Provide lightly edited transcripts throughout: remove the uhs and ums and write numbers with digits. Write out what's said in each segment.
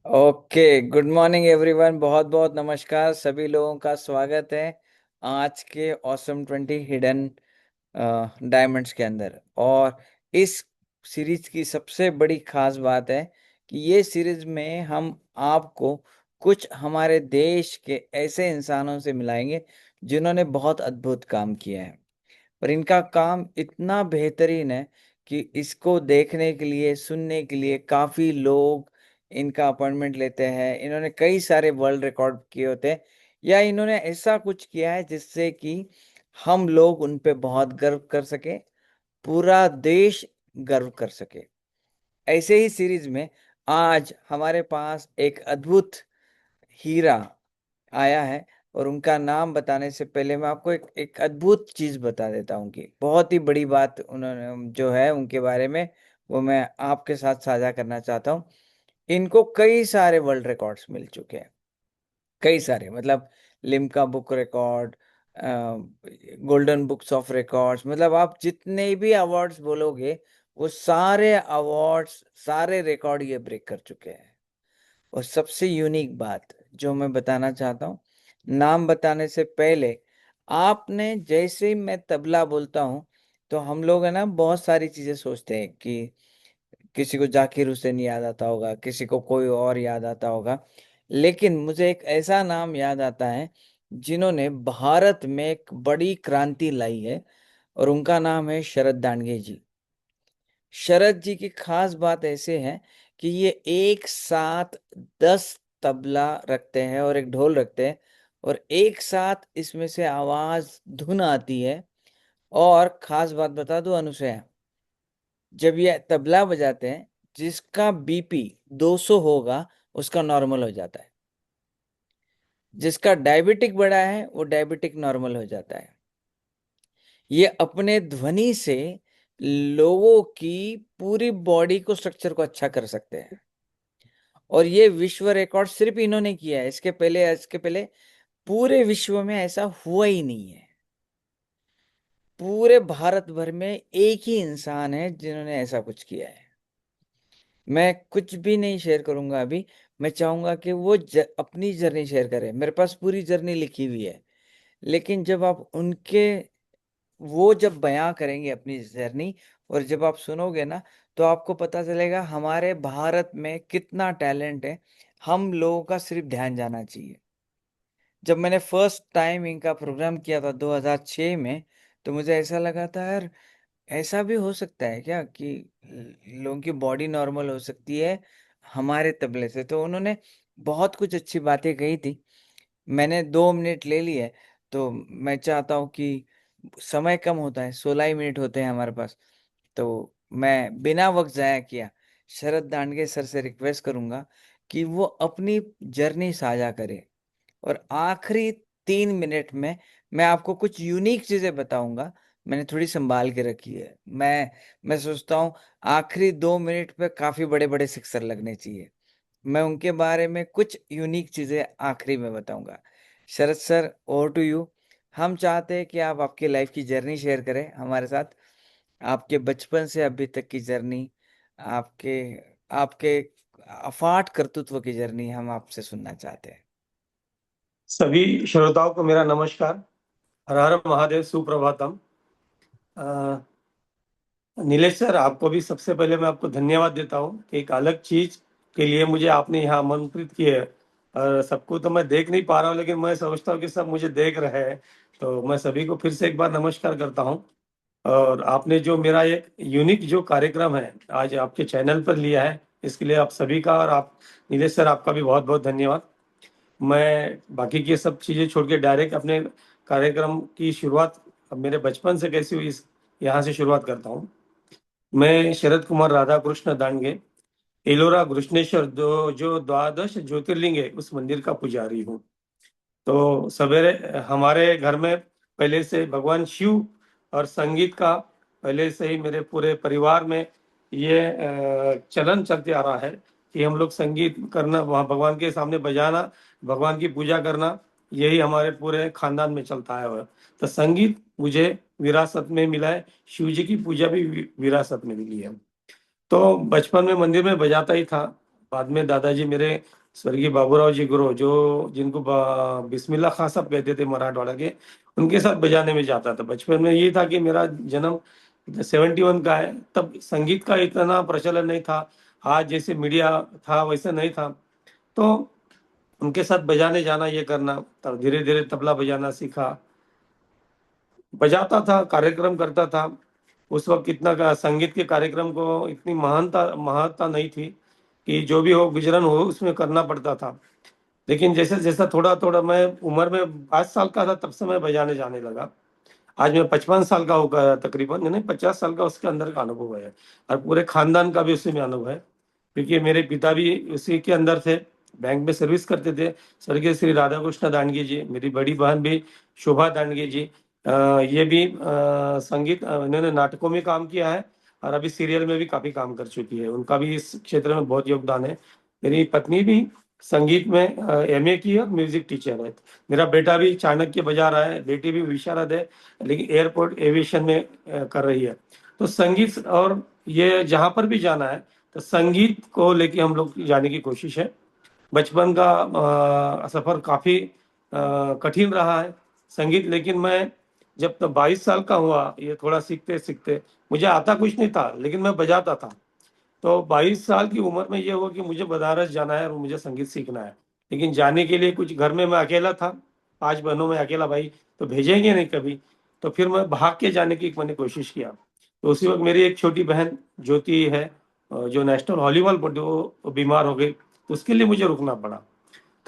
Okay. Good morning everyone. बहुत बहुत नमस्कार, सभी लोगों का स्वागत है आज के ऑसम 20 हिडन डायमंड्स के अंदर। और इस सीरीज की सबसे बड़ी खास बात है कि ये सीरीज में हम आपको कुछ हमारे देश के ऐसे इंसानों से मिलाएंगे जिन्होंने बहुत अद्भुत काम किया है। पर इनका काम इतना बेहतरीन है कि इसको देखने के लिए, सुनने के लिए काफी लोग इनका अपॉइंटमेंट लेते हैं। इन्होंने कई सारे वर्ल्ड रिकॉर्ड किए होते हैं, या इन्होंने ऐसा कुछ किया है जिससे कि हम लोग उन पे बहुत गर्व कर सके, पूरा देश गर्व कर सके। ऐसे ही सीरीज में आज हमारे पास एक अद्भुत हीरा आया है। और उनका नाम बताने से पहले मैं आपको एक अद्भुत चीज बता देता हूँ कि बहुत ही बड़ी बात उन्होंने जो है उनके बारे में, वो मैं आपके साथ साझा करना चाहता हूँ। इनको कई सारे वर्ल्ड रिकॉर्ड्स मिल चुके हैं। कई सारे मतलब Limca book record, golden books of records, मतलब आप जितने भी अवार्ड्स बोलोगे वो सारे अवार्ड्स, सारे रिकॉर्ड ये ब्रेक कर चुके हैं। और सबसे यूनिक बात जो मैं बताना चाहता हूँ, नाम बताने से पहले, आपने जैसे ही मैं तबला बोलता हूँ तो हम लोग है ना बहुत सारी चीजें सोचते हैं कि किसी को जाकिर हुसैन याद आता होगा, किसी को कोई और याद आता होगा। लेकिन मुझे एक ऐसा नाम याद आता है जिन्होंने भारत में एक बड़ी क्रांति लाई है, और उनका नाम है शरद दांडगे जी। शरद जी की खास बात ऐसे है कि ये एक साथ 10 तबला रखते हैं और एक ढोल रखते हैं, और एक साथ इसमें से आवाज धुन आती है। और खास बात बता दूं अनुसया, जब ये तबला बजाते हैं, जिसका बीपी 200 होगा उसका नॉर्मल हो जाता है। जिसका डायबिटिक बढ़ा है वो डायबिटिक नॉर्मल हो जाता है। ये अपने ध्वनि से लोगों की पूरी बॉडी को, स्ट्रक्चर को अच्छा कर सकते हैं। और ये विश्व रिकॉर्ड सिर्फ इन्होंने किया है, इसके पहले पूरे विश्व में ऐसा हुआ ही नहीं है। पूरे भारत भर में एक ही इंसान है जिन्होंने ऐसा कुछ किया है। मैं कुछ भी नहीं शेयर करूंगा अभी। मैं चाहूंगा कि वो अपनी जर्नी शेयर करें। मेरे पास पूरी जर्नी लिखी हुई है, लेकिन जब आप उनके, वो जब बयां करेंगे अपनी जर्नी, और जब आप सुनोगे ना, तो आपको पता चलेगा हमारे भारत में कितना टैलेंट है। हम लोगों का सिर्फ ध्यान जाना चाहिए। जब मैंने फर्स्ट टाइम इनका प्रोग्राम किया था 2006 में, तो मुझे ऐसा लगा था यार, ऐसा भी हो सकता है क्या कि लोगों की बॉडी नॉर्मल हो सकती है हमारे तबले से। तो उन्होंने बहुत कुछ अच्छी बातें कही थी। मैंने 2 मिनट ले लिए। तो मैं चाहता हूँ कि समय कम होता है, 16 ही मिनट होते हैं हमारे पास। तो मैं बिना वक्त जाया किया शरद दांडगे सर से रिक्वेस्ट करूंगा कि वो अपनी जर्नी साझा करे। और आखिरी 3 मिनट में मैं आपको कुछ यूनिक चीजें बताऊंगा। मैंने थोड़ी संभाल के रखी है। मैं सोचता हूँ आखिरी 2 मिनट पे काफी बड़े बड़े सिक्सर लगने चाहिए। मैं उनके बारे में कुछ यूनिक चीजें आखिरी में बताऊंगा। शरद सर, ओवर टू यू। हम चाहते हैं कि आप आपकी लाइफ की जर्नी शेयर करें हमारे साथ। आपके बचपन से अभी तक की जर्नी, आपके आपके अफाट कर्तृत्व की जर्नी हम आपसे सुनना चाहते हैं। सभी श्रोताओं को मेरा नमस्कार। हर हर महादेव, सुप्रभातम। अ, नीलेश सर, आपको भी सबसे पहले मैं आपको धन्यवाद देता हूँ कि एक अलग चीज के लिए मुझे आपने यहाँ आमंत्रित किया है। और सबको तो मैं देख नहीं पा रहा हूँ, लेकिन मैं समझता हूँ कि सब मुझे देख रहे हैं। तो मैं सभी को फिर से एक बार नमस्कार करता हूँ। और आपने जो मेरा एक यूनिक जो कार्यक्रम है आज आपके चैनल पर लिया है, इसके लिए आप सभी का और आप नीलेश सर, आपका भी बहुत बहुत धन्यवाद। मैं बाकी की सब चीज़ें छोड़ के डायरेक्ट अपने कार्यक्रम की शुरुआत अब मेरे बचपन से कैसी हुई इस यहाँ से शुरुआत करता हूँ। मैं शरद कुमार राधाकृष्ण दांडगे, एलोरा घृष्णेश्वर जो द्वादश ज्योतिर्लिंग है उस मंदिर का पुजारी हूँ। तो सवेरे हमारे घर में पहले से भगवान शिव और संगीत का पहले से ही मेरे पूरे परिवार में ये चलन चलते आ रहा है कि हम लोग संगीत करना, वहाँ भगवान के सामने बजाना, भगवान की पूजा करना, यही हमारे पूरे खानदान में चलता है। तो संगीत मुझे विरासत में मिला है, शिव जी की पूजा भी विरासत में मिली है। तो बचपन में मंदिर में बजाता ही था। बाद में दादाजी मेरे स्वर्गीय बाबूराव जी गुरु, जो जिनको बिस्मिल्लाह खां साहब कहते थे मराठवाड़ा के, उनके साथ बजाने में जाता था। बचपन में ये था कि मेरा जन्म 71 का है, तब संगीत का इतना प्रचलन नहीं था, आज जैसे मीडिया था वैसे नहीं था। तो उनके साथ बजाने जाना, ये करना, तब धीरे धीरे तबला बजाना सीखा, बजाता था, कार्यक्रम करता था। उस वक्त इतना संगीत के कार्यक्रम को इतनी महानता महत्ता नहीं थी कि जो भी हो गुजरन हो उसमें करना पड़ता था। लेकिन जैसे जैसा थोड़ा थोड़ा मैं उम्र में 5 साल का था, तब से मैं बजाने जाने लगा। आज मैं 55 साल का होगा तकरीबन, नहीं 50 साल का उसके अंदर का अनुभव है। और पूरे खानदान का भी उसी में अनुभव है, क्योंकि मेरे पिता भी उसी के अंदर थे, बैंक में सर्विस करते थे। स्वर्गीय श्री राधा कृष्ण दांडगे जी, मेरी बड़ी बहन भी शोभा दांडगे जी, ये भी संगीत, इन्होंने नाटकों में काम किया है और अभी सीरियल में भी काफी काम कर चुकी है। उनका भी इस क्षेत्र में बहुत योगदान है। मेरी पत्नी भी संगीत में एमए की है और म्यूजिक टीचर है। मेरा बेटा भी चाणक्य बजा रहा है, बेटी भी विशारद है, लेकिन एयरपोर्ट एविएशन में कर रही है। तो संगीत, और ये जहां पर भी जाना है तो संगीत को लेके हम लोग जाने की कोशिश है। बचपन का सफर काफी कठिन रहा है संगीत, लेकिन मैं जब तो 22 साल का हुआ, ये थोड़ा सीखते सीखते, मुझे आता कुछ नहीं था लेकिन मैं बजाता था। तो 22 साल की उम्र में ये हुआ कि मुझे बनारस जाना है और मुझे संगीत सीखना है। लेकिन जाने के लिए कुछ, घर में मैं अकेला था, 5 बहनों में अकेला भाई, तो भेजेंगे नहीं कभी। तो फिर मैं भाग के जाने की मैंने कोशिश किया। तो उसी वक्त मेरी एक छोटी बहन ज्योति है, जो नेशनल वॉलीबॉल पटु, वो बीमार हो गई, तो उसके लिए मुझे रुकना पड़ा।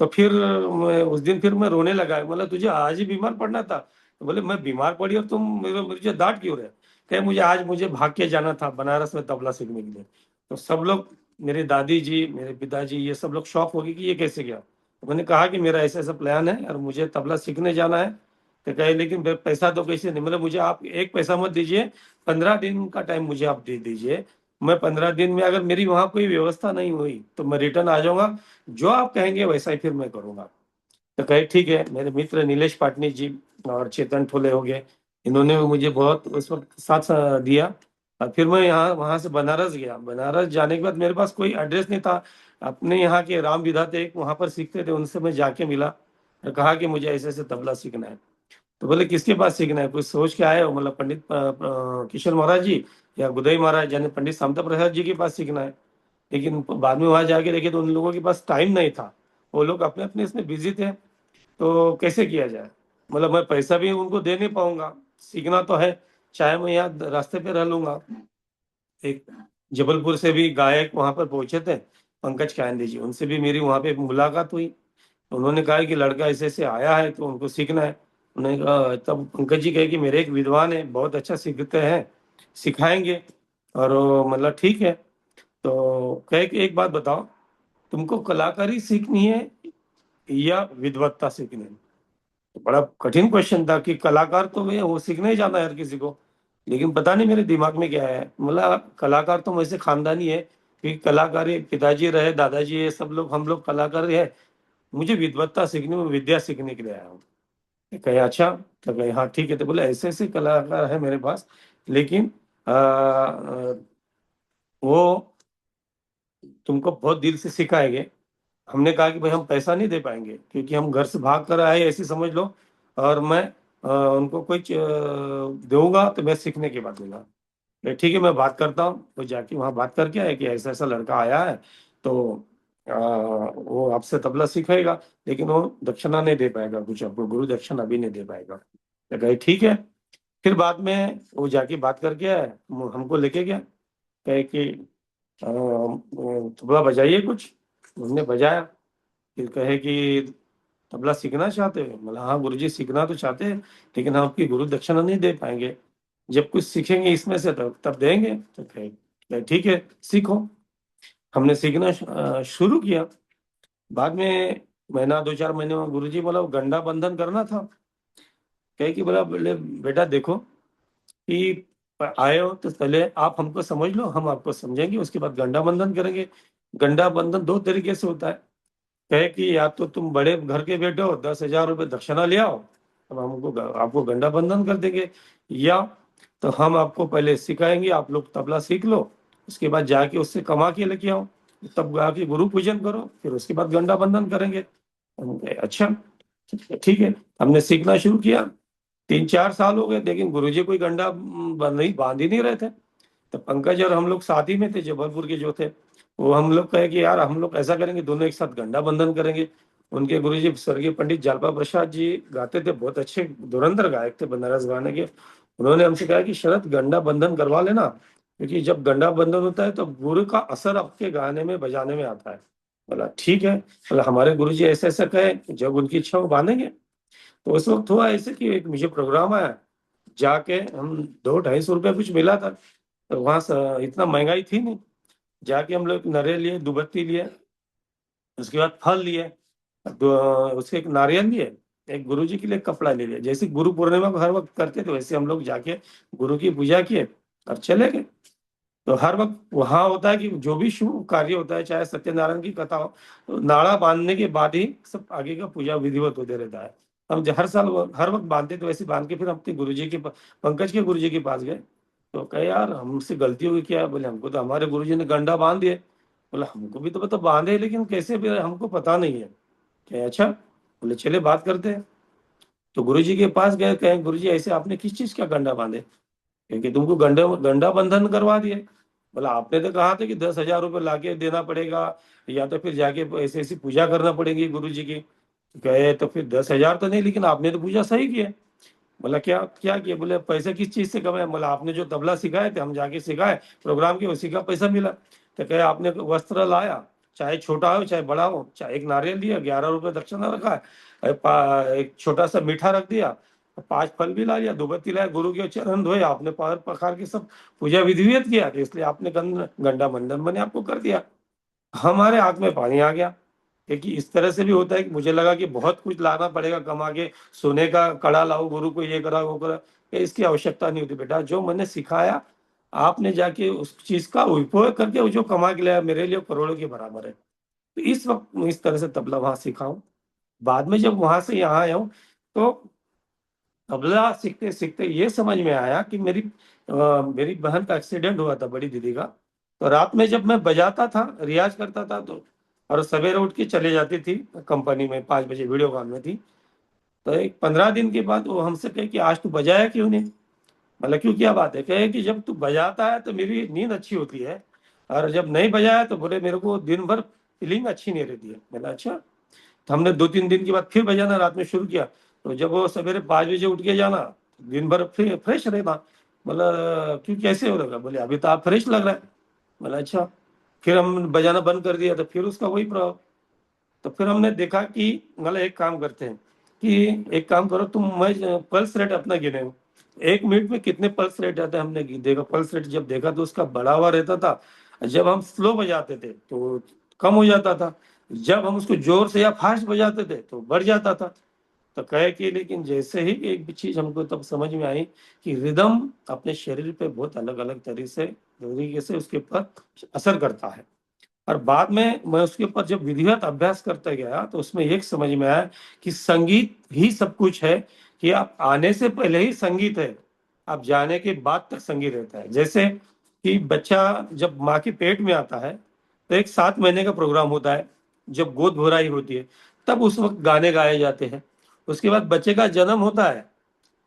तो फिर उस दिन फिर मैं रोने लगा, बोला तुझे आज ही बीमार पड़ना था? तो बोले मैं बीमार पड़ी और तुम मुझे डांट क्यों रहे? कहे मुझे आज मुझे भाग के जाना था बनारस में तबला सीखने के लिए। तो सब लोग, मेरे दादी जी, मेरे पिताजी, ये सब लोग शॉक हो गए कि ये कैसे गया। तो मैंने कहा कि मेरा ऐसा ऐसा प्लान है और मुझे तबला सीखने जाना है। तो कहे लेकिन पैसा तो कैसे नहीं, मतलब मुझे आप एक पैसा मत दीजिए, 15 दिन का टाइम मुझे आप दे दीजिए। मैं 15 दिन में अगर मेरी वहां कोई व्यवस्था नहीं हुई तो मैं रिटर्न आ जाऊंगा, जो आप कहेंगे वैसा ही फिर मैं करूंगा। तो कहे ठीक है। मेरे मित्र नीलेश पाटनी जी और चेतन ठोले हो गए, इन्होंने भी मुझे बहुत उस वक्त साथ दिया। और फिर मैं यहाँ वहां से बनारस गया। बनारस जाने के बाद मेरे पास कोई एड्रेस नहीं था। अपने यहाँ के राम विधाते एक वहां पर सीखते थे, उनसे मैं जाके मिला और कहा कि मुझे ऐसे ऐसे तबला सीखना है। तो बोले किसके पास सीखना है, कुछ सोच के आए हो? मतलब पंडित किशोर महाराज जी या गुदई महाराज, यानी पंडित शांता प्रसाद जी के पास सीखना है। लेकिन बाद में वहां जाके देखे तो उन लोगों के पास टाइम नहीं था, वो लोग अपने अपने इसमें बिजी थे। तो कैसे किया जाए, मतलब मैं पैसा भी उनको दे नहीं पाऊंगा, सीखना तो है, चाहे मैं यहाँ रास्ते पे रह लूंगा। एक जबलपुर से भी गायक वहां पर पहुंचे थे, पंकज कायंदे जी, उनसे भी मेरी वहां पे मुलाकात हुई। उन्होंने कहा कि लड़का ऐसे ऐसे आया है तो उनको सीखना है। उन्होंने कहा, तब पंकज जी कहे कि मेरे एक विद्वान है, बहुत अच्छा सीखते हैं, सिखाएंगे। और मतलब ठीक है। तो कहे कि एक बात बताओ, तुमको कलाकारी सीखनी है या विद्वत्ता सीखनी है? तो बड़ा कठिन क्वेश्चन था कि कलाकार तो मैं वो सीखने ही जाना है हर किसी को। लेकिन पता नहीं मेरे दिमाग में क्या है, मतलब कलाकार तो वैसे खानदानी है, क्योंकि कलाकारी पिताजी रहे, दादाजी है, सब लोग हम लोग कलाकार है। मुझे विद्वत्ता सीखनी, मैं विद्या सीखने के लिए आया हूँ। तो कहे अच्छा। तो कहे हाँ ठीक है। तो बोले ऐसे ऐसे कलाकार है मेरे पास, लेकिन वो तुमको बहुत दिल से सिखाएंगे। हमने कहा कि भाई हम पैसा नहीं दे पाएंगे, क्योंकि हम घर से भाग कर आए ऐसी समझ लो। और मैं उनको कोई दूंगा तो मैं सीखने के बाद दूंगा। ठीक है, मैं बात करता हूँ। तो जाके वहाँ बात करके आए कि ऐसा ऐसा लड़का आया है, तो वो आपसे तबला सिखाएगा, लेकिन वो दक्षिणा नहीं दे पाएगा, कुछ आपको गुरु दक्षिणा भी नहीं दे पाएगा। तो कहे ठीक है। फिर बाद में वो जाके बात करके आए, हमको लेके गया, कहे कि तबला बजाइए कुछ। हमने बजाया। फिर कहे कि तबला सीखना चाहते हो? बोला हाँ गुरुजी सीखना तो चाहते हैं, लेकिन हम आपकी गुरु दक्षिणा नहीं दे पाएंगे, जब कुछ सीखेंगे इसमें से तब देंगे। तो कहे ठीक है, सीखो। हमने सीखना शुरू किया। बाद में महीना 2-4 महीने में गुरुजी बोला वो गंडा बंधन करना था। कहे कि बोला बोले बेटा देखो कि आए हो तो पहले आप हमको समझ लो, हम आपको समझेंगे, उसके बाद गंडा बंधन करेंगे। गंडा बंधन दो तरीके से होता है। कहे कि या तो तुम बड़े घर के बेटे हो, 10,000 रुपये दक्षिणा ले आओ, अब हमको आपको गंडा बंधन कर देंगे। या तो हम आपको पहले सिखाएंगे, आप लोग तबला सीख लो, उसके बाद जाके उससे कमा के लेके आओ। तब गा के गुरु पूजन करो, फिर उसके बाद गंडा बंधन करेंगे। हम कहे, अच्छा ठीक है। हमने सीखना शुरू किया। 3-4 साल हो गए, लेकिन गुरुजी कोई गंडा नहीं बांध ही नहीं रहे थे। तो पंकज और हम लोग साथ ही में थे, जबलपुर के जो थे, वो हम लोग कहे कि यार हम लोग ऐसा करेंगे, दोनों एक साथ गंडा बंधन करेंगे। उनके गुरुजी स्वर्गीय पंडित जालपा प्रसाद जी गाते थे, बहुत अच्छे धुरंधर गायक थे बनारस गाने के। उन्होंने हमसे कहा कि शरद गंडा बंधन करवा लेना, क्योंकि जब गंडा बंधन होता है तो गुरु का असर आपके गाने में बजाने में आता है। बोला ठीक है। बोला हमारे गुरुजी ऐसे ऐसे कहे, जब उनकी इच्छा हो बांधेंगे। तो उस वक्त हुआ ऐसे कि एक मुझे प्रोग्राम आया, जाके हम 200-250 रुपये कुछ मिला था। तो वहां इतना महंगाई थी नहीं। जाके हम लोग नरे लिए, दुबत्ती लिए, उसके बाद फल लिए, उसके एक नारियल लिए, एक गुरु जी के लिए कपड़ा ले लिया। जैसे गुरु पूर्णिमा को हर वक्त करते थे, वैसे हम लोग जाके गुरु की पूजा किए और चले गए। तो हर वक्त वहां होता है कि जो भी शुभ कार्य होता है, चाहे सत्यनारायण की कथा हो, तो नाड़ा बांधने के बाद ही सब आगे का पूजा विधिवत होते रहता है। हम हर साल हर वक्त बांधते, तो वैसे बांध के फिर हम अपने गुरु जी के पंकज के गुरु जी के पास गए। तो कहे यार हमसे गलती हो गई क्या? बोले हमको तो हमारे गुरु जी ने गंडा बांध दिए। बोला हमको भी तो पता बांधे, लेकिन कैसे भी हमको पता नहीं है। कहे अच्छा। बोले चले बात करते हैं। तो गुरु जी के पास गए, कहे गुरु जी ऐसे आपने किस चीज का गंडा बांधे? क्योंकि तुमको गंडा गंडा बंधन करवा दिए। बोला आपने तो कहा था कि 10,000 रुपये लाके देना पड़ेगा, या तो फिर जाके ऐसी ऐसी पूजा करना पड़ेगी गुरु जी की। कहे तो फिर 10,000 तो नहीं, लेकिन आपने तो पूजा सही की है। बोला क्या क्या किया? बोले पैसे किस चीज से कमाए? बोला आपने जो तबला सिखाए थे, हम जाके सिखाए प्रोग्राम के, उसी का पैसा मिला। तो कहे आपने वस्त्र लाया, चाहे छोटा हो चाहे बड़ा हो, चाहे एक नारियल दिया, 11 रुपये दक्षिणा रखा है, एक छोटा सा मीठा रख दिया, 5 फल भी ला लिया, दुबत्ती लाया, गुरु के चरण धोए, आपने पैर पखार के सब पूजा विधिवत किया, तो इसलिए आपने गंडा मंडन मैंने आपको कर दिया। हमारे आंख में पानी आ गया। क्योंकि इस तरह से भी होता है कि मुझे लगा कि बहुत कुछ लाना पड़ेगा कमा के, सोने का कड़ा लाओ, गुरु को ये करा वो करा। इसकी आवश्यकता नहीं होती बेटा, जो मैंने सिखाया आपने जाके उस चीज का उपयोग करके वो जो कमा के लाया, मेरे लिए करोड़ों के बराबर है। तो इस वक्त मैं इस तरह से तबला वहां सीखा हूँ। बाद में जब वहां से यहाँ आया हूँ, तो तबला सीखते सीखते ये समझ में आया कि मेरी बहन का एक्सीडेंट हुआ था, बड़ी दीदी का। तो रात में जब मैं बजाता था, रियाज करता था, तो और सवेरे उठ के चले जाती थी कंपनी में, 5 बजे वीडियो कॉल में थी। तो एक 15 दिन के बाद वो हमसे कहे कि आज तू बजाया क्यों नहीं? मतलब क्यों, क्या बात है? कहे कि जब तू बजाता है तो मेरी नींद अच्छी होती है, और जब नहीं बजाया तो बोले मेरे को दिन भर फीलिंग अच्छी नहीं रहती है। मैंने अच्छा। तो हमने 2-3 दिन के बाद फिर बजाना रात में शुरू किया। तो जब वो सवेरे 5 बजे उठ के जाना, दिन भर फ्रेश रहना। बोला क्यों, कैसे हो रहा? बोले अभी तो आप फ्रेश लग रहा है। बोला अच्छा। फिर हम बजाना बंद कर दिया, तो फिर उसका वही प्रभाव। तो फिर हमने देखा कि मतलब एक काम करते हैं, कि एक काम करो तुम, मैं पल्स रेट अपना गिने, 1 मिनट में कितने पल्स रेट आते हैं हमने देखा। पल्स रेट जब देखा तो उसका बढ़ा हुआ रहता था। जब हम स्लो बजाते थे तो कम हो जाता था। जब हम उसको जोर से या फास्ट बजाते थे तो बढ़ जाता था। तो कहे कि लेकिन जैसे ही एक भी चीज हमको तब समझ में आई कि रिदम अपने शरीर पे बहुत अलग अलग तरीके से उसके ऊपर असर करता है। और बाद में मैं उसके ऊपर जब विधिवत अभ्यास करता गया, तो उसमें एक समझ में आया कि संगीत ही सब कुछ है। कि आप आने से पहले ही संगीत है, आप जाने के बाद तक संगीत रहता है। जैसे कि बच्चा जब माँ के पेट में आता है, तो एक 7 महीने का प्रोग्राम होता है, जब गोद भराई होती है, तब उस वक्त गाने गाए जाते हैं। उसके बाद बच्चे का जन्म होता है,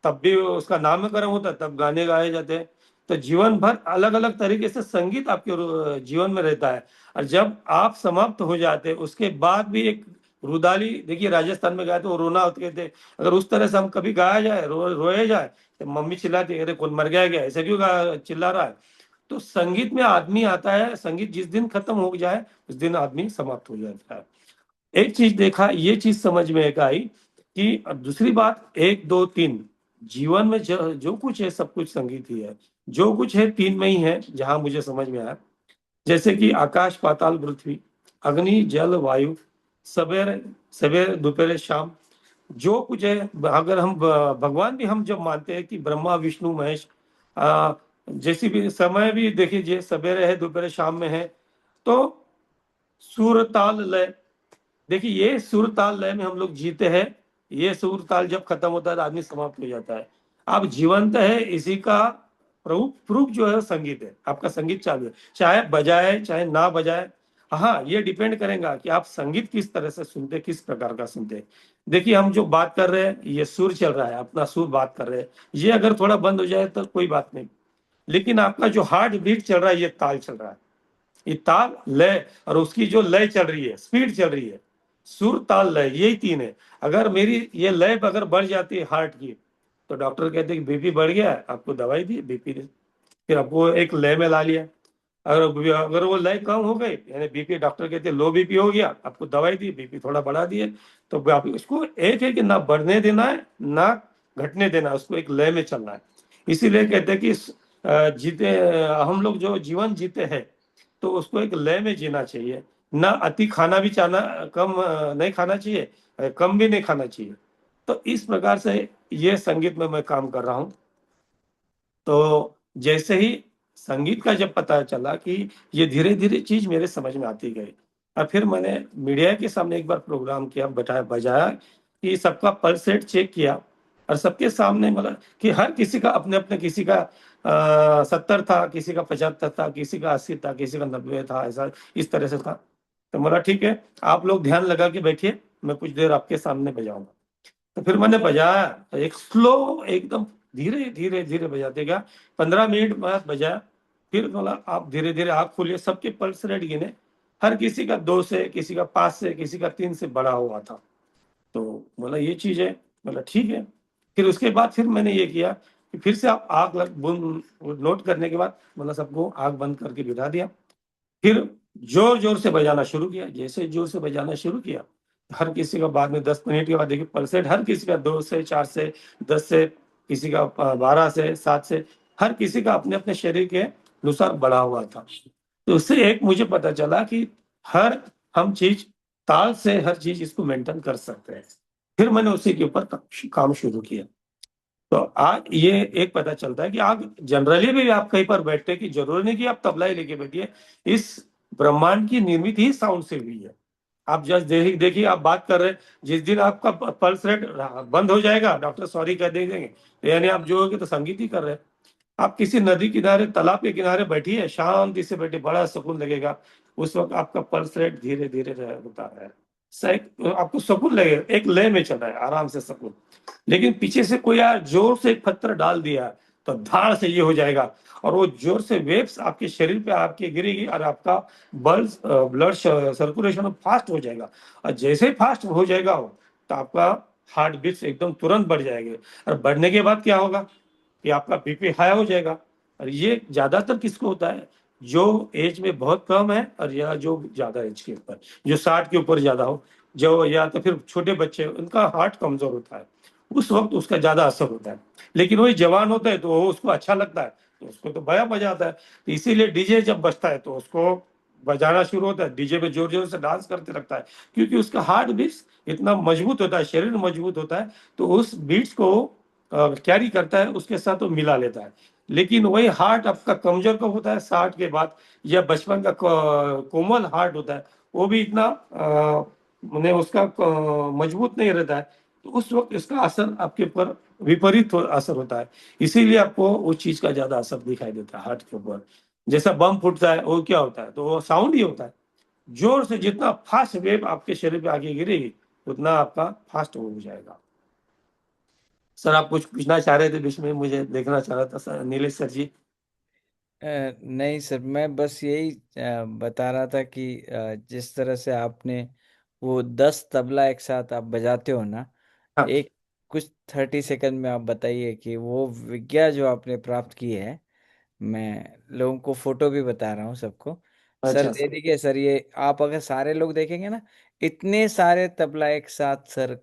तब भी उसका नामकरण होता है, तब गाने गाए जाते हैं। तो जीवन भर अलग अलग तरीके से संगीत आपके जीवन में रहता है। और जब आप समाप्त हो जाते हैं, उसके बाद भी एक रुदाली, देखिए राजस्थान में गाए तो वो रोना होते कहते, अगर उस तरह से हम कभी गाया जाए, रोए जाए, तो मम्मी चिल्लाती है, अरे कौन मर गया क्या, ऐसे क्यों चिल्ला रहा है? तो संगीत में आदमी आता है, संगीत जिस दिन खत्म हो जाए उस दिन आदमी समाप्त हो जाता है। एक चीज देखा, ये चीज समझ में एक आई कि दूसरी बात, 1 2 3, जीवन में जो कुछ है सब कुछ संगीत ही है। जो कुछ है तीन में ही है, जहां मुझे समझ में आया। जैसे कि आकाश पाताल पृथ्वी, अग्नि जल वायु, सवेरे सवेरे दोपहर शाम, जो कुछ है। अगर हम भगवान भी हम जब मानते हैं कि ब्रह्मा विष्णु महेश, जैसी भी समय भी देखिए, सवेरे है दोपहर शाम में है। तो सुर ताल लय, देखिए ये सुर ताल लय में हम लोग जीते हैं। ये सुर ताल जब खत्म होता है तो आदमी समाप्त हो जाता है। आप जीवंत है, इसी का प्रूफ प्रूफ जो है संगीत है। आपका संगीत चालू है, चाहे बजाए चाहे ना बजाए, हाँ, ये डिपेंड करेगा कि आप संगीत किस तरह से सुनते, किस प्रकार का सुनते। देखिए, हम जो बात कर रहे हैं ये सुर चल रहा है, अपना सुर बात कर रहे हैं, ये अगर थोड़ा बंद हो जाए तो कोई बात नहीं। लेकिन आपका जो हार्ट बीट चल रहा है, ये ताल चल रहा है, ये ताल लय, और उसकी जो लय चल रही है, स्पीड चल रही है, सुर ताल लय, यही तीन है। अगर मेरी ये लय अगर बढ़ जाती है हार्ट की, तो डॉक्टर कहते हैं कि बीपी बढ़ गया है, आपको दवाई दी, बीपी दे, फिर आपको एक लय में ला लिया। अगर अगर वो लय कम हो गई, यानी बीपी, डॉक्टर कहते हैं लो बीपी हो गया, आपको दवाई दी, बीपी थोड़ा बढ़ा दिए, तो आप इसको एक है कि ना बढ़ने देना है ना घटने देना है, उसको एक लय में चलना है। इसीलिए कहते हैं कि जीते, हम लोग जो जीवन जीते हैं तो उसको एक लय में जीना चाहिए। ना अति खाना भी चाहना, कम नहीं खाना चाहिए, कम भी नहीं खाना चाहिए। तो इस प्रकार से ये संगीत में मैं काम कर रहा हूँ। तो जैसे ही संगीत का जब पता चला कि ये धीरे धीरे चीज मेरे समझ में आती गई, और फिर मैंने मीडिया के सामने एक बार प्रोग्राम किया, बैठाया बजाया, कि सबका पल्स रेट चेक किया, और सबके सामने मतलब कि हर किसी का अपने अपने, किसी का 70 था, किसी का 75 था, किसी का 80 था, किसी का 90 था, ऐसा इस तरह से था। तो बोला ठीक है, आप लोग ध्यान लगा के बैठिए, मैं कुछ देर आपके सामने बजाऊंगा। तो फिर मैंने बजाया, एक स्लो एकदम, धीरे धीरे धीरे बजाते गया, 15 मिनट बाद बजाया। फिर बोला आप धीरे धीरे आँख खोलिए, सबके पल्स रेट गिने, हर किसी का 2 से, किसी का 5 से, किसी का 3 से बढ़ा हुआ था। तो बोला ये चीज है, बोला ठीक है। फिर उसके बाद फिर मैंने ये किया कि फिर से आप आँख बंद नोट करने के बाद, मतलब सबको आँख बंद करके बिठा दिया। फिर जोर जोर से बजाना शुरू किया, जैसे जोर से बजाना शुरू किया, हर किसी का बाद में 10 मिनट के बाद देखिए पल्सेट, हर किसी का 2 से 4 से 10 से, किसी का 12 से 7 से, हर किसी का अपने अपने शरीर के अनुसार बढ़ा हुआ था। तो उससे एक मुझे पता चला कि हर हम चीज ताल से हर चीज इसको मेंटेन कर सकते हैं। फिर मैंने उसी के ऊपर काम शुरू किया। तो आज ये एक पता चलता है कि आप जनरली भी आप कहीं पर बैठते, कि जरूरी नहीं कि आप तबला ही लेके बैठिए, इस ब्रह्मांड की निर्मित ही साउंड से हुई है। आप जस्ट देखिए, आप बात कर रहे हैं, जिस दिन आपका पल्स रेट बंद हो जाएगा, डॉक्टर सॉरी कह देंगे, यानी आप जो होगे तो संगीत ही कर रहे हैं। आप किसी नदी किनारे, तालाब के किनारे बैठिए, शांति से बैठिए, बड़ा सुकून लगेगा। उस वक्त आपका पल्स रेट धीरे धीरे होता है, आपको सुकून लगेगा, एक लय में चल रहा है, आराम से सुकून। लेकिन पीछे से कोई यार जोर से एक पत्थर डाल दिया, तो धाड़ से ये हो जाएगा, और वो जोर से वेव्स आपके शरीर पे आपके गिरेगी, और आपका ब्लड सर्कुलेशन फास्ट हो जाएगा। और जैसे ही फास्ट हो जाएगा वो, तो आपका हार्ट बीट्स एकदम तुरंत बढ़ जाएंगे। और बढ़ने के बाद क्या होगा कि आपका बीपी हाई हो जाएगा। और ये ज्यादातर किसको होता है, जो एज में बहुत कम है, और या जो ज्यादा एज के ऊपर, जो 60 के ऊपर ज्यादा हो, जो या तो फिर छोटे बच्चे, उनका हार्ट कमजोर होता है, उस वक्त उसका ज्यादा असर होता है। लेकिन वही जवान होता है तो वो उसको अच्छा लगता है, तो उसको तो बया मजा आता है। तो इसीलिए डीजे जब बजता है तो उसको बजाना शुरू होता है, डीजे पे जोर जोर से डांस करते लगता है, क्योंकि उसका हार्ट बीट्स इतना मजबूत होता है, शरीर मजबूत होता है, तो उस बीट्स को कैरी करता है, उसके साथ वो मिला लेता है। लेकिन वही हार्ट आपका कमजोर कब होता है, 60 के बाद, या बचपन का कोमल हार्ट होता है, वो भी इतना उसका मजबूत नहीं रहता है, तो उस वक्त इसका असर आपके ऊपर विपरीत असर होता है। इसीलिए आपको उस चीज का ज्यादा असर दिखाई देता है हार्ट के ऊपर। जैसा बम फूटता है, वो क्या होता है, तो वो साउंड ही होता है। जोर से जितना फास्ट वेव आपके शरीर पे आगे गिरेगी, उतना आपका फास्ट हो जाएगा। सर, आप कुछ पूछना चाह रहे थे बीच में, मुझे देखना चाह रहा था सर, नीलेश सर जी। नहीं सर, मैं बस यही बता रहा था कि जिस तरह से आपने वो 10 तबला एक साथ आप बजाते हो ना, हाँ। एक कुछ 30 सेकंड में आप बताइए कि वो विज्ञा जो आपने प्राप्त की है। मैं लोगों को फोटो भी बता रहा हूँ सबको। सर अच्छा दे सर। दीजिए सर, ये आप अगर सारे लोग देखेंगे ना, इतने सारे तबला एक साथ सर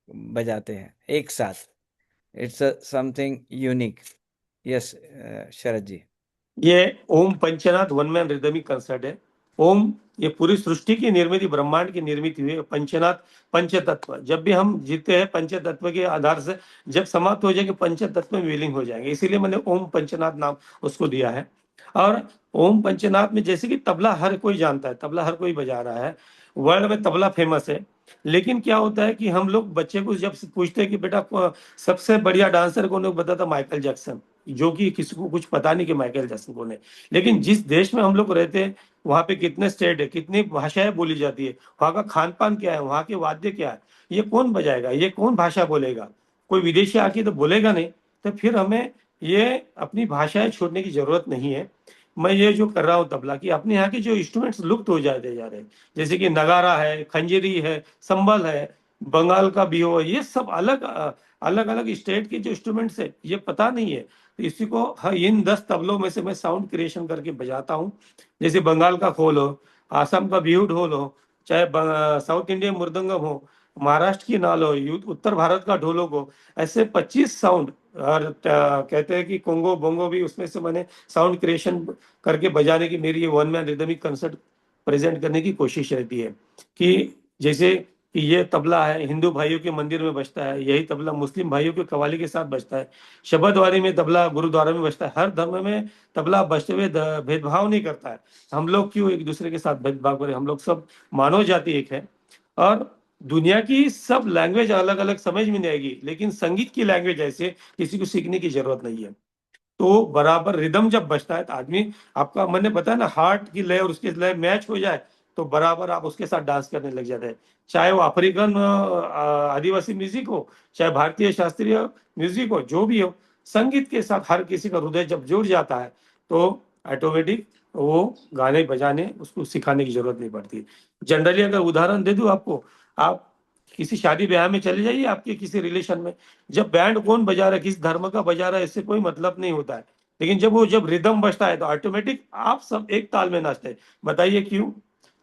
बजाते हैं एक साथ। It's something unique. यस शरद जी। ये ओम Panchnath one man rhythmic concert है। ओम, ये पूरी सृष्टि की निर्मित, ब्रह्मांड की निर्मित हुई है। पंचनाथ, पंच तत्व, जब भी हम जीते हैं पंच तत्व के आधार से, जब समाप्त हो जाएंगे पंच तत्व में विलीन हो जाएंगे, इसीलिए मैंने ओम पंचनाथ नाम उसको दिया है। और ओम पंचनाथ में जैसे कि तबला हर कोई जानता है, तबला हर कोई बजा रहा है, वर्ल्ड में तबला फेमस है। लेकिन क्या होता है कि हम लोग बच्चे को जब पूछते हैं कि बेटा सबसे बढ़िया डांसर कौन है, बताता माइकल जैक्सन। जो कि किसी को कुछ पता नहीं कि माइकल जैक्सन कौन है। लेकिन जिस देश में हम लोग रहते हैं, वहाँ पे कितने स्टेट है, कितनी भाषाएं बोली जाती है, वहाँ का खान पान क्या है, वहाँ के वाद्य क्या है, ये कौन बजाएगा, ये कौन भाषा बोलेगा? कोई विदेशी आके तो बोलेगा नहीं। तो फिर हमें ये अपनी भाषाएं छोड़ने की जरूरत नहीं है। मैं ये जो कर रहा हूँ तबला की, अपने यहाँ के जो इंस्ट्रूमेंट्स लुप्त हो जाते जा रहे हैं, जैसे कि नगारा है, खंजरी है, संबल है, बंगाल का बिहो है, ये सब अलग अलग अलग स्टेट के जो इंस्ट्रूमेंट्स है, ये पता नहीं है। तो इसी को, हाँ, इन 10 तबलों में से मैं साउंड क्रिएशन करके बजाता हूँ। जैसे बंगाल का खोल हो, आसाम का बिहू ढोल हो, चाहे साउथ इंडियन मृदंगम हो, महाराष्ट्र की नाल हो, उत्तर भारत का ढोलक हो, ऐसे 25 साउंड। और कहते हैं कि कोंगो बोंगो भी उसमें से मैंने साउंड क्रिएशन करके बजाने की, मेरी ये one man rhythmic concert present करने की कोशिश रहती है। कि जैसे कि ये तबला है, हिंदू भाइयों के मंदिर में बजता है, यही तबला मुस्लिम भाइयों के कवाली के साथ बजता है, शबदवारी में तबला गुरुद्वारा में बजता है। हर धर्म में तबला बजते हुए भेदभाव नहीं करता है। हम लोग क्यों एक दूसरे के साथ भेदभाव करें? हम लोग सब मानव जाति एक है। और दुनिया की सब लैंग्वेज अलग अलग समझ में नहीं आएगी, लेकिन संगीत की लैंग्वेज ऐसे किसी को सीखने की जरूरत नहीं है। तो बराबर रिदम जब बजता है तो आदमी, आपका मैंने बताया ना, हार्ट की लय और उसकी लय मैच हो जाए, तो बराबर आप उसके साथ डांस करने लग जाते हैं। चाहे वो अफ्रीकन आदिवासी म्यूजिक हो, चाहे भारतीय शास्त्रीय म्यूजिक हो, जो भी हो, संगीत के साथ हर किसी का हृदय जब जुड़ जाता है, तो ऑटोमेटिक वो गाने बजाने उसको सिखाने की जरूरत नहीं पड़ती। जनरली अगर उदाहरण दे दूं आपको, आप किसी शादी ब्याह में चले जाइए, आपके किसी रिलेशन में, जब बैंड कौन बजा रहा है, किस धर्म का बजा रहा है, इससे कोई मतलब नहीं होता है। लेकिन जब रिदम बजता है तो ऑटोमेटिक आप सब एक ताल में नाचते हैं। बताइए क्यों?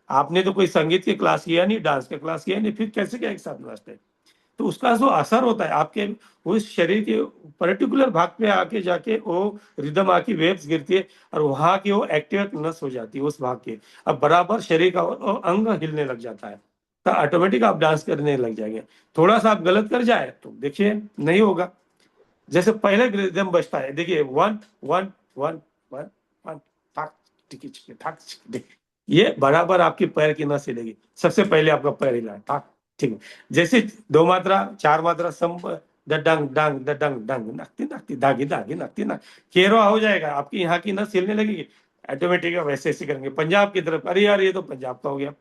आपने तो कोई संगीत की क्लास किया नहीं, डांस की क्लास किया नहीं, फिर कैसे क्या एक साथ नाचते हैं? तो उसका जो असर होता है आपके उस शरीर के पर्टिकुलर भाग पे आके जाके वो रिदम आकी वेव्स गिरती है, और वहां की वो एक्टिवेट नस हो जाती है उस भाग की। अब बराबर शरीर का वो अंग हिलने लग जाता है, तो ऑटोमेटिक आप डांस करने लग जाएंगे। थोड़ा सा आप गलत कर जाए तो देखिए नहीं होगा। जैसे पहले रिदम बजता है, देखिए, one one one one one, ठाक टिकी चिकी ठाक टिकी, ये बराबर आपके पैर की नस हिलेगी। सबसे पहले आपका पैर हिला, ठाक, ठीक है। जैसे दो मात्रा, चार मात्रा, सम, डंग डंग डंग डंग, नकती नकती दागी दागी नकती नक, केरवा हो जाएगा, आपकी यहाँ की नस हिलने लगेगी ऑटोमेटिक। वैसे ऐसे करेंगे पंजाब की तरफ, अरे यार ये तो पंजाब का हो गया।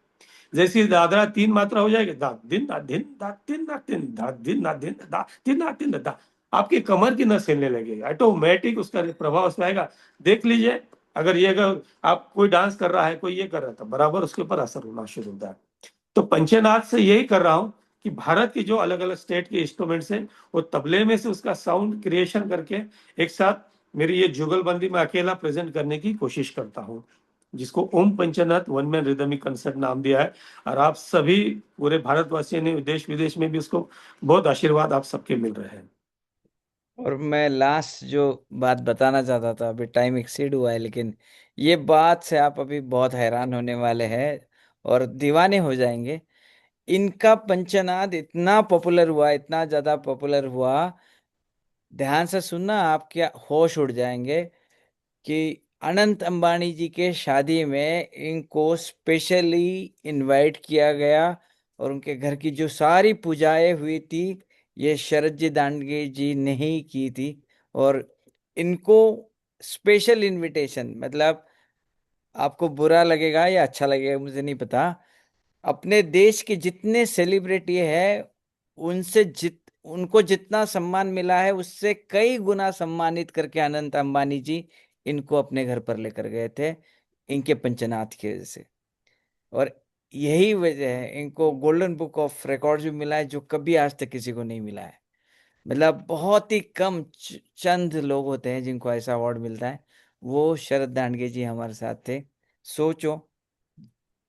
जैसे ही दादरा 3 मात्रा हो जाएगी, दा दिन दा दिन दा दिन दा दिन दा दिन दा दिन दा दिन दा दिन दा, आपकी कमर की नस हिलने लगेगी, ऑटोमेटिक उसका प्रभाव उसमें आएगा। देख लीजिए, अगर आप कोई डांस कर रहा है, कोई ये कर रहा था, बराबर उसके ऊपर असर होना शुरू होता है। तो पंचनाद से यही कर रहा हूँ कि भारत के जो अलग अलग स्टेट के इंस्ट्रूमेंट्स हैं, वो तबले में से उसका साउंड क्रिएशन करके एक साथ मेरी ये जुगलबंदी में अकेला प्रेजेंट करने की कोशिश करता हूँ, जिसको ओम Panchnath one man rhythmic concert नाम दिया है। और आप सभी पूरे भारतवासियों ने देश विदेश में भी उसको बहुत आशीर्वाद आप सबके मिल रहे हैं। और मैं लास्ट जो बात बताना चाहता था, अभी टाइम एक्सीड हुआ है, लेकिन ये बात से आप अभी बहुत हैरान होने वाले हैं और दीवाने हो जाएंगे। इनका पंचनाद इतना पॉपुलर हुआ, इतना ज्यादा पॉपुलर हुआ, ध्यान से सुनना, आपके होश उड़ जाएंगे, कि अनंत अंबानी जी के शादी में इनको स्पेशली इनवाइट किया गया, और उनके घर की जो सारी पूजाएं हुई थी, ये शरद जी दांडगे जी ने ही की थी। और इनको स्पेशल इनविटेशन, मतलब आपको बुरा लगेगा या अच्छा लगेगा मुझे नहीं पता, अपने देश के जितने सेलिब्रिटी है, उनको जितना सम्मान मिला है, उससे कई गुना सम्मानित करके अनंत अंबानी जी इनको अपने घर पर लेकर गए थे, इनके पंचनाद की वजह से। और यही वजह है इनको गोल्डन बुक ऑफ रिकॉर्ड्स भी मिला है, जो कभी आज तक किसी को नहीं मिला है। मतलब बहुत ही कम चंद लोग होते हैं जिनको ऐसा अवार्ड मिलता है। वो शरद दांडगे जी हमारे साथ थे। सोचो,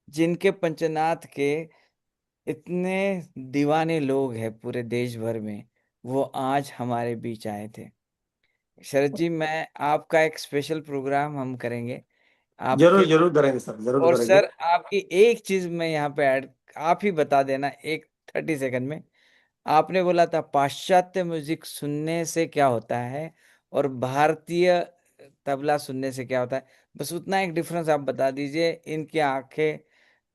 जिनके पंचनाद के इतने दीवाने लोग हैं पूरे देश भर में, वो आज हमारे बीच आए थे। शरद जी, मैं आपका एक स्पेशल प्रोग्राम हम करेंगे आपके। जरूर जरूर करेंगे सर, जरूर और करेंगे। सर, आपकी एक चीज मैं यहाँ पे ऐड, आप ही बता देना एक 30 सेकंड में। आपने बोला था पाश्चात्य म्यूजिक सुनने से क्या होता है और भारतीय तबला सुनने से क्या होता है, बस उतना एक डिफरेंस आप बता दीजिए, इनकी आंखें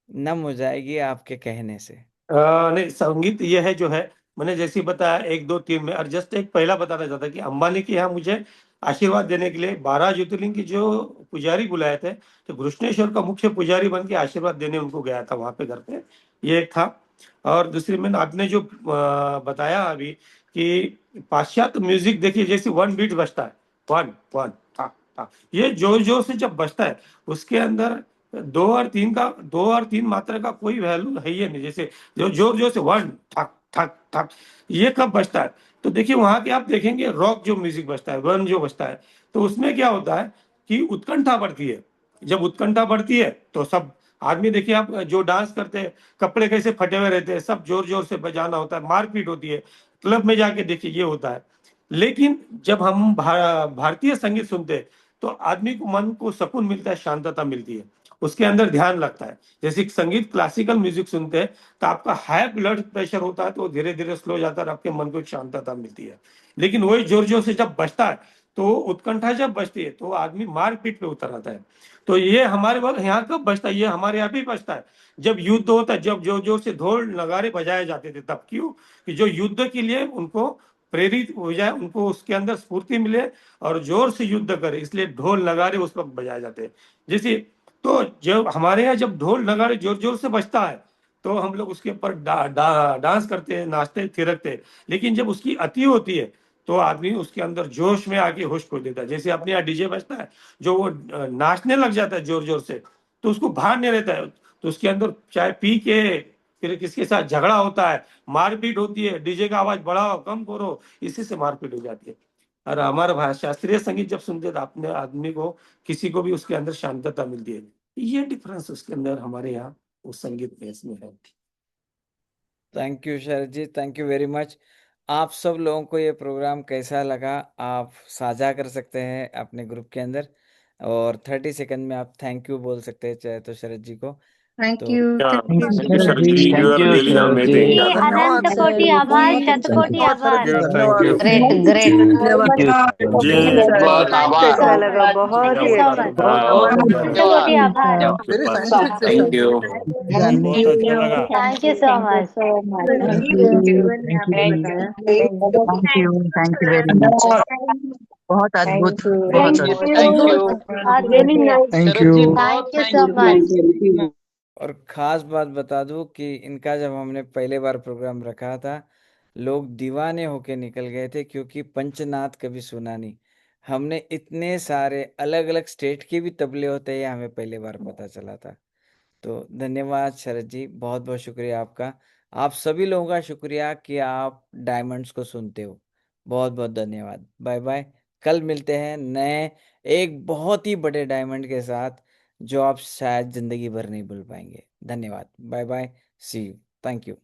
नम हो जाएगी आपके कहने से। नहीं, संगीत ये है जो है, मैंने जैसे ही बताया, एक दो तीन में, और जस्ट एक पहला बताना चाहता कि अंबानी के यहाँ मुझे आशीर्वाद देने के लिए 12 ज्योतिर्लिंग की जो पुजारी बुलाए थे, तो घृष्णेश्वर का मुख्य पुजारी बन के आशीर्वाद देने उनको गया था वहां पे घर पे। ये एक था। और दूसरी मैंने आपने जो बताया अभी कि पाश्चात्य म्यूजिक देखिए, जैसे वन बीट बजता है, वन वन था था, ये जोर जोर से जब बजता है, उसके अंदर दो और तीन मात्रा का कोई वैल्यू है ही नहीं। जैसे जो जोर जोर से वन ठक ठक ठक, ये कब बजता है? तो देखिए वहां के आप देखेंगे रॉक जो म्यूजिक बजता है, वन जो बजता है, तो उसमें क्या होता है कि उत्कंठा बढ़ती है। जब उत्कंठा बढ़ती है तो सब आदमी, देखिए आप जो डांस करते हैं, कपड़े कैसे फटे हुए रहते हैं, सब जोर जोर से बजाना होता है, मारपीट होती है। क्लब में जाके देखिए ये होता है। लेकिन जब हम भारतीय संगीत सुनते हैं, तो आदमी को मन को सुकून मिलता है, शांतता मिलती है, उसके अंदर ध्यान लगता है। जैसे संगीत क्लासिकल म्यूजिक सुनते हैं, तो आपका हाई ब्लड प्रेशर होता है, तो धीरे धीरे स्लो जाता है, आपके मन को एक शांतता मिलती है। लेकिन वही जोर जोर से जब बजता है, तो उत्कंठा जब बजती है, तो आदमी मारपीट पे उतर आता है। तो ये हमारे वक्त यहाँ कब बजता है? ये हमारे यहाँ भी बजता है जब युद्ध होता है, जब जोर जोर से ढोल नगाड़े बजाए जाते थे, तब। क्यों? कि जो युद्ध के लिए उनको प्रेरित हो जाए, उनको उसके अंदर स्फूर्ति मिले और जोर से युद्ध करे, इसलिए ढोल नगाड़े उस वक्त बजाए जाते हैं। जैसे, तो जब हमारे यहाँ जब ढोल नगाड़े जोर जोर से बजता है, तो हम लोग उसके ऊपर डांस करते हैं, नाचते थिरकते हैं। लेकिन जब उसकी अति होती है, तो आदमी उसके अंदर जोश में आके होश खो देता है। जैसे अपने यहाँ डीजे बजता है, जो वो नाचने लग जाता है जोर जोर से, तो उसको भान नहीं रहता है, तो उसके अंदर चाहे पी के फिर किसके साथ झगड़ा होता है, मारपीट होती है, डीजे का आवाज बढ़ाओ कम करो, इसी से मारपीट हो जाती है। और हमारा शास्त्रीय संगीत जब सुनते तो अपने आदमी को, किसी को भी उसके अंदर शांतता मिलती है। ये डिफरेंस उसके अंदर हमारे यहाँ उस संगीत में इसमें है। Thank you Sharad ji, thank you very much. आप सब लोगों को ये प्रोग्राम कैसा लगा, आप साझा कर सकते हैं अपने ग्रुप के अंदर, और 30 सेकंड में आप थैंक यू बोल सकते हैं चाहे तो शरद जी को। थैंक तो you, Yeah, thank you. thank you, Sharat ji. You thank are you really Sharad ji. amazing. अनंत धन्यवाद कोटि सर, आभार, बहुत शत अच्छा, कोटि बहुत आभार। सारा Thank you. Great great. धन्यवाद। थैंक जी, थैंक यू सर, बहुत थैंक बहुत यू अच्छा सो बहुत लगा, मच, बहुत थैंक यू ही सो अच्छा, मच। बहुत बहुत अनंत धन्यवाद। कोटि आभार। Very scientific thank session. You. बहुत अच्छा लगा, thank you so much. Thank thank you. You. जीवन ने आपने बताया। Thank you very much. बहुत अद्भुत, थैंक यू। बहुत थैंक अद्भुत। Thank you, you. बहुत वेरी बढ़िया, नाइस। Thank Sharad you. जी थैंक बहुत you thank so you. Much. और खास बात बता दूं कि इनका जब हमने पहले बार प्रोग्राम रखा था, लोग दीवाने होके निकल गए थे, क्योंकि पंचनाद कभी सुना नहीं। हमने इतने सारे अलग अलग स्टेट के भी तबले होते हैं, ये हमें पहले बार पता चला था। तो धन्यवाद शरद जी, बहुत बहुत शुक्रिया आपका। आप सभी लोगों का शुक्रिया कि आप डायमंड्स को सुनते हो। बहुत बहुत धन्यवाद। Bye bye. कल मिलते हैं नए एक बहुत ही बड़े डायमंड के साथ, जो आप शायद जिंदगी भर नहीं भूल पाएंगे। धन्यवाद। Bye bye. See you. Thank you.